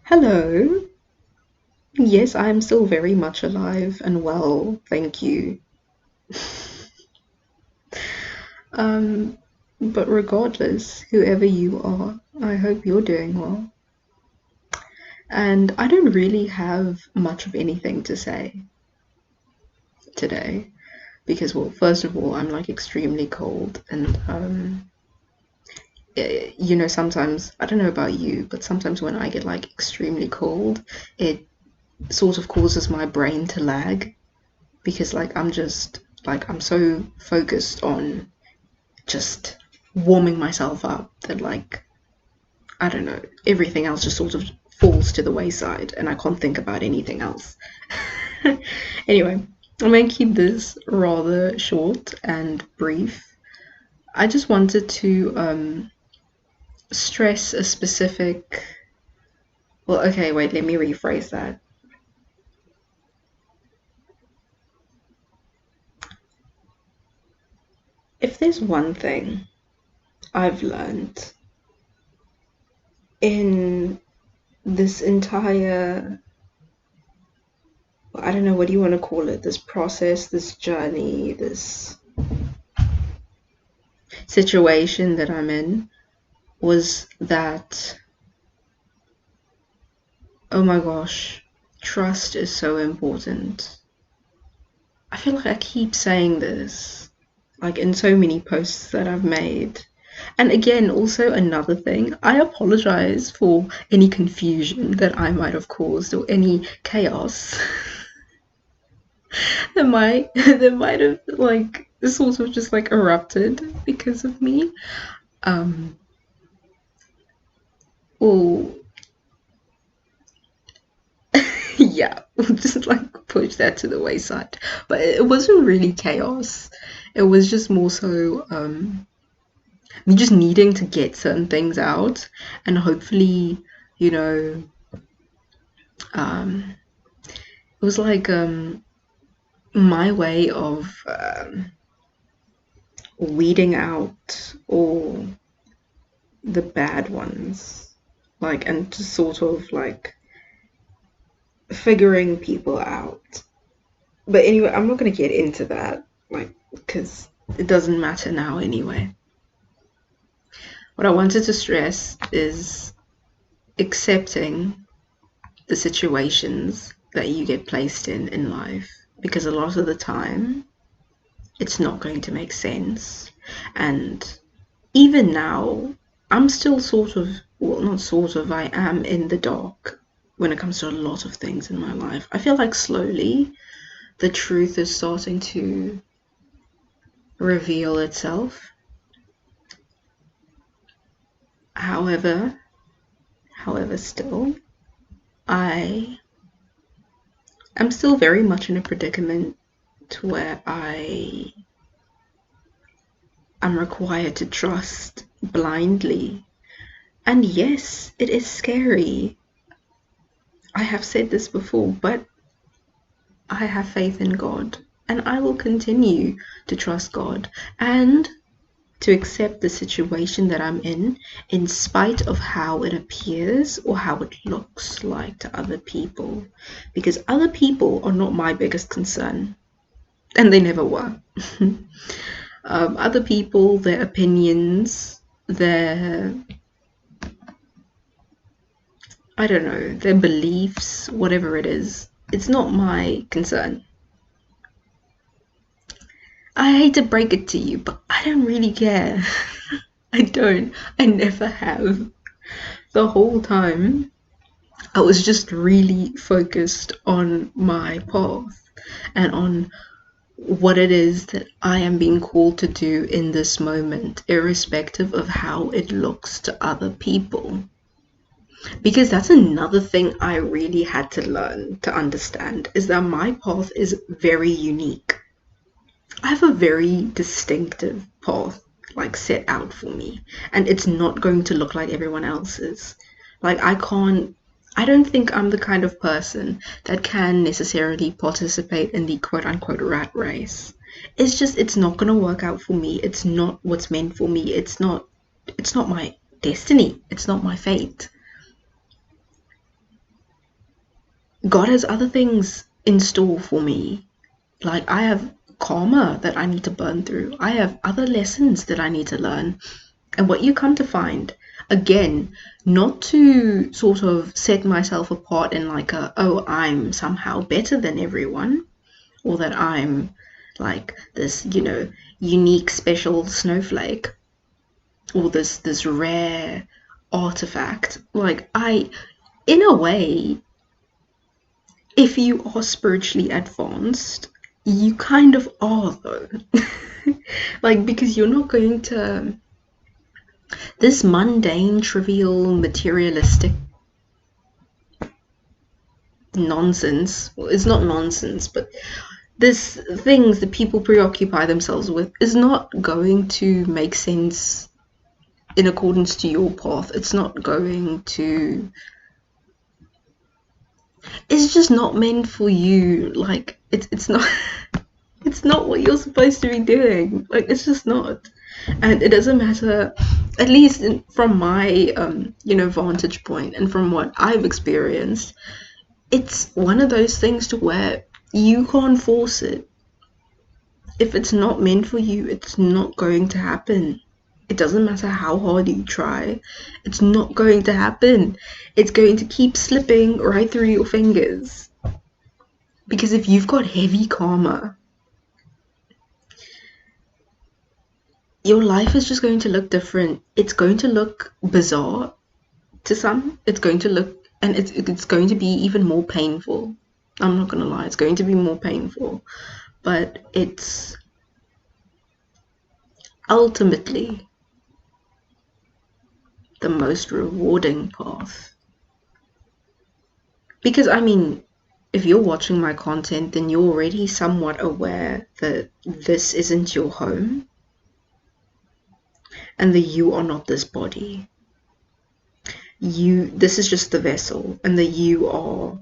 Hello. Yes, I am still very much alive and well, thank you. Um, but regardless, whoever you are, I hope you're doing well. And I don't really have much of anything to say today because, well, first of all, I'm like extremely cold, and sometimes I don't know about you, but sometimes when I get like extremely cold, it sort of causes my brain to lag because I'm so focused on just warming myself up that I don't know, everything else just sort of falls to the wayside and I can't think about anything else. Anyway, I'm going to keep this rather short and brief. I just wanted to stress a specific. Well, okay, wait, let me rephrase that. If there's one thing I've learned in this entire, I don't know, what do you want to call it, this process, this journey, this situation that I'm in, was that, oh my gosh, trust is so important. I feel like I keep saying this, like in so many posts that I've made. And again, also another thing, I apologize for any confusion that I might have caused or any chaos that might have like sort of just like erupted because of me. Um, well, yeah, we'll just like push that to the wayside. But it wasn't really chaos. It was just more so me just needing to get certain things out and hopefully, you know, um, it was like my way of weeding out all the bad ones, like, and just sort of like figuring people out. But anyway, I'm not going to get into that, like, because it doesn't matter now anyway. What I wanted to stress is accepting the situations that you get placed in life, because a lot of the time it's not going to make sense. And even now, I'm still sort of, well, not sort of, I am in the dark when it comes to a lot of things in my life. I feel like slowly the truth is starting to reveal itself. However, still, I am still very much in a predicament to where am required to trust blindly. And yes, it is scary. I have said this before, but I have faith in God, and I will continue to trust God and to accept the situation that I'm in spite of how it appears or how it looks like to other people. Because other people are not my biggest concern, and they never were. Other people, their opinions, their, I don't know, their beliefs, whatever it is, it's not my concern. I hate to break it to you, but I don't really care. I don't. I never have. The whole time, I was just really focused on my path and on what it is that I am being called to do in this moment, irrespective of how it looks to other people. Because that's another thing I really had to learn to understand is that my path is very unique. I have a very distinctive path like set out for me, and it's not going to look like everyone else's. Like I don't think I'm the kind of person that can necessarily participate in the quote unquote rat race. It's not going to work out for me. It's not what's meant for me. It's not my destiny. It's not my fate. God has other things in store for me. Like, I have karma that I need to burn through. I have other lessons that I need to learn. And what you come to find, again, not to sort of set myself apart in like oh, I'm somehow better than everyone, or that I'm like this, unique special snowflake, or this rare artifact. Like, in a way, if you are spiritually advanced, you kind of are though. Like, because you're not going to this mundane, trivial, materialistic nonsense. Well, it's not nonsense, but this things that people preoccupy themselves with is not going to make sense in accordance to your path. It's not going to, it's just not meant for you. Like, it's not it's not what you're supposed to be doing. Like, it's just not. And it doesn't matter, at least from my vantage point and from what I've experienced, it's one of those things to where you can't force it. If it's not meant for you, it's not going to happen. It doesn't matter how hard you try, it's not going to happen. It's going to keep slipping right through your fingers. Because if you've got heavy karma, your life is just going to look different. It's going to look bizarre to some. It's going to look, and it's going to be even more painful. I'm not gonna lie, it's going to be more painful, but it's ultimately the most rewarding path. Because I mean, if you're watching my content, then you're already somewhat aware that this isn't your home and that you are not this body. This is just the vessel, and that you are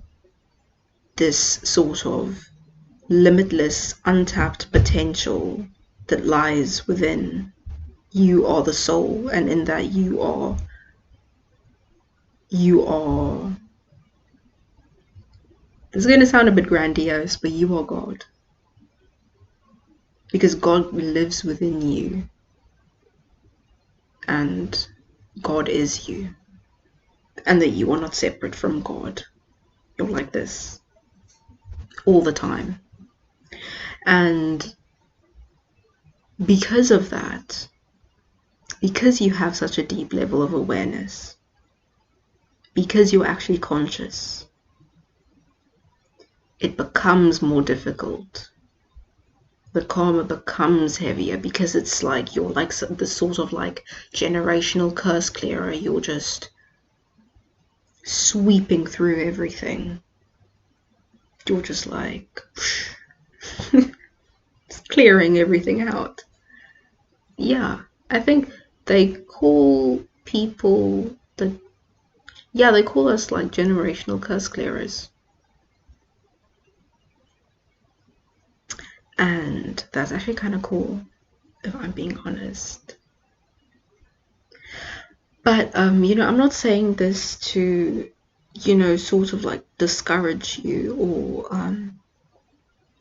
this sort of limitless, untapped potential that lies within. You are the soul, and in that you are this is going to sound a bit grandiose, but you are God, because God lives within you, and God is you, and that you are not separate from God. You're like this all the time. And because of that, because you have such a deep level of awareness, because you're actually conscious, it becomes more difficult. The karma becomes heavier, because it's like you're like the sort of like generational curse clearer. You're just sweeping through everything. You're just like just clearing everything out. Yeah, I think they call people they call us like generational curse clearers. And that's actually kind of cool, if I'm being honest. But I'm not saying this to sort of like discourage you, or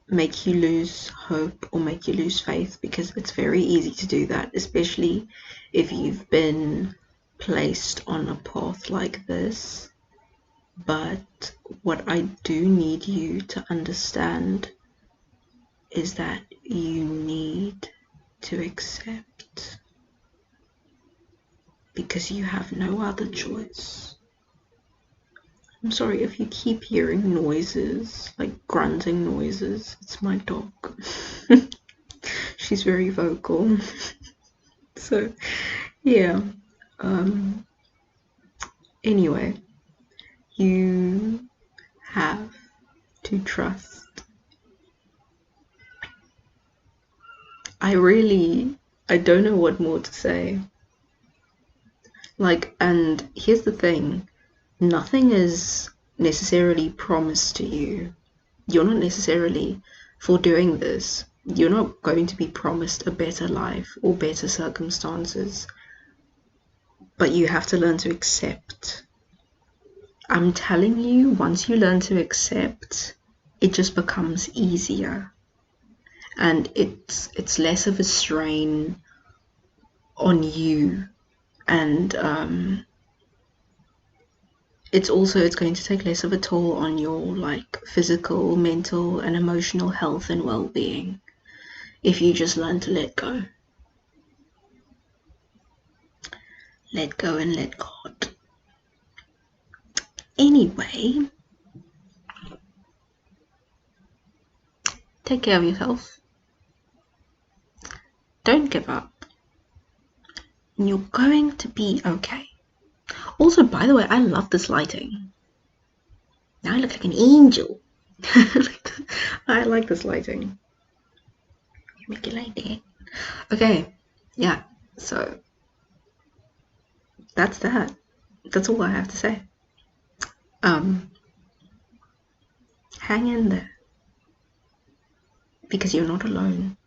make you lose hope or make you lose faith, because it's very easy to do that, especially if you've been placed on a path like this. But what I do need you to understand is that you need to accept, because you have no other choice. I'm sorry if you keep hearing noises, like grunting noises. It's my dog. She's very vocal. So, yeah. Anyway, you have to trust. I don't know what more to say. Like, and here's the thing, nothing is necessarily promised to you. You're not necessarily, for doing this, you're not going to be promised a better life or better circumstances. But you have to learn to accept. I'm telling you, once you learn to accept, it just becomes easier, and it's less of a strain on you, and it's going to take less of a toll on your like physical, mental, and emotional health and well-being if you just learn to let go. Let go and let God. Anyway, take care of yourself. Don't give up. And you're going to be okay. Also, by the way, I love this lighting. Now I look like an angel. I like this lighting. Make it like that. Okay, yeah, so that's that. That's all I have to say. Hang in there. Because you're not alone.